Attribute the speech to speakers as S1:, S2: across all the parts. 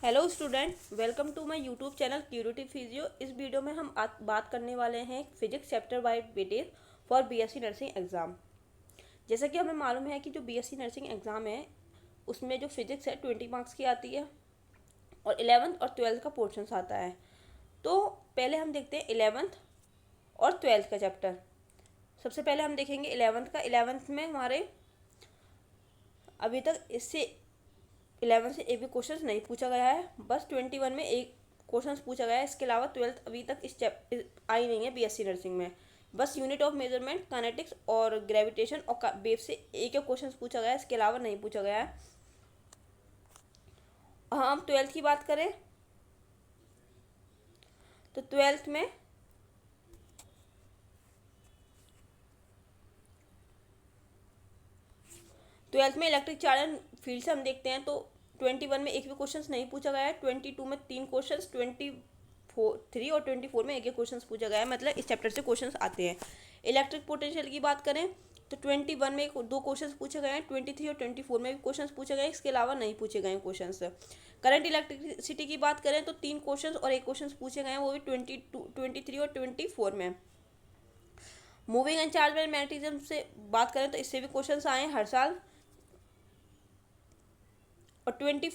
S1: Hello student, welcome to my YouTube channel क्यूरिटी physio. इस वीडियो में हम बात करने वाले हैं physics chapter wise weightage for BSc nursing exam. जैसा कि हमें मालूम है कि जो बीएससी नर्सिंग एग्ज़ाम है उसमें जो फिजिक्स है 20 मार्क्स की आती है और 11th और 12th का पोर्शन आता है। तो पहले हम देखते हैं 11th और 12th का चैप्टर। सबसे पहले हम देखेंगे 11th का। 11th में हमारे अभी तक इससे 11 से एक भी क्वेश्चन नहीं पूछा गया है, बस 21 में एक क्वेश्चन पूछा गया है। इसके अलावा 12th अभी तक इस आई नहीं है बीएससी नर्सिंग में। बस यूनिट ऑफ मेजरमेंट, काइनेटिक्स और ग्रेविटेशन और वेव से एक क्वेश्चन पूछा गया है, इसके अलावा नहीं पूछा गया है। हम 12th की बात करें तो 12th में इलेक्ट्रिक चार्ज एंड फील्ड से हम देखते हैं तो 21 में एक भी क्वेश्चन नहीं पूछा गया है। 22 में 3 क्वेश्चन, 23 और 24 में एक क्वेश्चन पूछा गया है। मतलब इस चैप्टर से क्वेश्चंस आते हैं। इलेक्ट्रिक पोटेंशियल की बात करें तो 21 में 2 क्वेश्चन पूछे गए हैं, 23 और 24 में भी क्वेश्चन पूछे गए हैं, इसके अलावा नहीं पूछे गए क्वेश्चन। करंट इलेक्ट्रिसिटी की बात करें तो 3 क्वेश्चन और एक क्वेश्चन पूछे गए हैं, वो भी 23 और 24 में। Moving and charge and magnetism से बात करें तो इससे भी क्वेश्चन आए हैं हर साल। और 20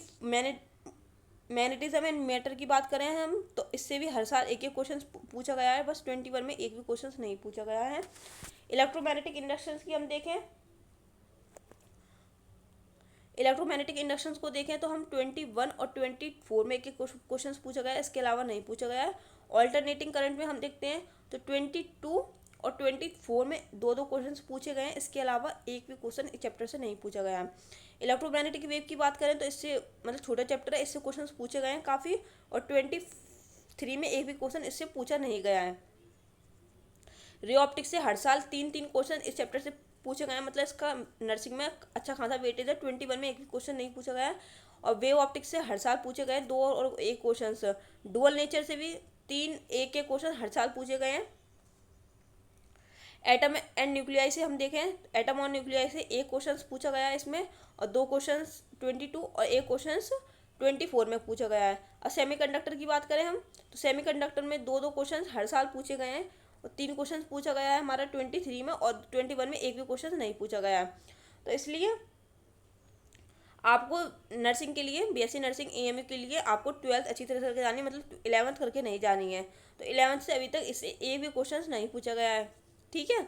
S1: मैग्नेटिज्म एंड मैटर की बात करें हम तो इससे भी हर साल एक एक क्वेश्चन पूछा गया है, बस 21 में एक भी क्वेश्चन नहीं पूछा गया है। इलेक्ट्रोमैग्नेटिक इंडक्शंस की हम देखें, इलेक्ट्रोमैग्नेटिक इंडक्शंस को देखें तो हम 21 और 24 में एक एक क्वेश्चन पूछा गया है, इसके अलावा नहीं पूछा गया है। ऑल्टरनेटिंग करंट में हम देखते हैं तो 22 और 24 में 2 क्वेश्चन पूछे गए हैं, इसके अलावा एक भी क्वेश्चन इस चैप्टर से नहीं पूछा गया है। इलेक्ट्रोमैग्नेटिक वेव की बात करें तो इससे मतलब छोटा चैप्टर है, इससे क्वेश्चन पूछे गए हैं काफ़ी, और 23 में एक भी क्वेश्चन इससे पूछा नहीं गया है। रे ऑप्टिक्स से हर साल 3 क्वेश्चन इस चैप्टर से पूछे गए हैं, मतलब इसका नर्सिंग में अच्छा खासा वेटेज है। 21 में एक भी क्वेश्चन नहीं पूछा गया है। और वेव ऑप्टिक्स से हर साल पूछे गए 2 और एक क्वेश्चन। डुअल नेचर से भी 3 एक के क्वेश्चन हर साल पूछे गए हैं। एटम एंड न्यूक्लियाई से हम देखें, एटम और न्यूक्लियाई से एक क्वेश्चन पूछा गया है इसमें, और 2 क्वेश्चन 22 और एक क्वेश्चन 24 में पूछा गया है। और सेमीकंडक्टर की बात करें हम तो सेमीकंडक्टर में 2 क्वेश्चन हर साल पूछे गए हैं, और 3 क्वेश्चन पूछा गया है हमारा 23 में, और 21 में एक भी क्वेश्चन नहीं पूछा गया है। तो इसलिए आपको नर्सिंग के लिए, बीएससी नर्सिंग एएमयू के लिए आपको 12th अच्छी तरह से करके जानी है, मतलब 11th करके नहीं जानी है। तो 11th से अभी तक इससे एक भी क्वेश्चन नहीं पूछा गया है, ठीक है।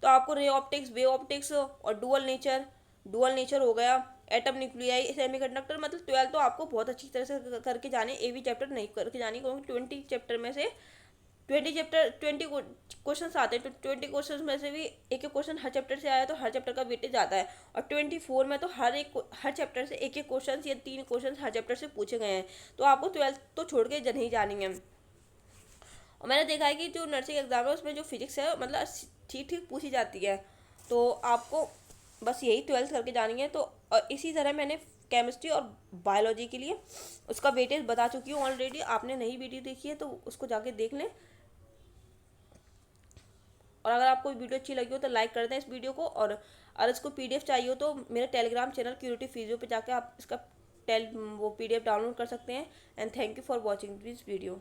S1: तो आपको रे ऑप्टिक्स, वेव ऑप्टिक्स और डुअल नेचर हो गया, एटम न्यूक्लियाई, सेमीकंडक्टर, मतलब 12th तो आपको बहुत अच्छी तरह से करके जाने, एक भी चैप्टर नहीं करके जानी, क्योंकि 20 चैप्टर में से 20 क्वेश्चन आते हैं। तो 20 क्वेश्चन में से भी एक एक क्वेश्चन हर चैप्टर से आया, तो हर चैप्टर का वेटेज आता है। और 24 में तो हर चैप्टर से एक एक क्वेश्चन या 3 क्वेश्चन हर चैप्टर से पूछे गए हैं। तो आपको 12th तो छोड़ के नहीं जानी है। और मैंने देखा है कि जो नर्सिंग एग्जाम है उसमें जो फिजिक्स है मतलब ठीक ठीक पूछी जाती है। तो आपको बस यही 12th करके जानी है। तो और इसी तरह मैंने केमिस्ट्री और बायोलॉजी के लिए उसका वेटेज बता चुकी हूँ ऑलरेडी। आपने नई वीडियो देखी है तो उसको जाके देख लें। और अगर आपको वीडियो अच्छी लगी हो तो लाइक कर दें इस वीडियो को। और अगर इसको पीडीएफ चाहिए हो तो मेरे टेलीग्राम चैनल क्यूरिटी फिजियो पे जाके आप इसका वो पीडीएफ डाउनलोड कर सकते हैं। And thank you for watching this video.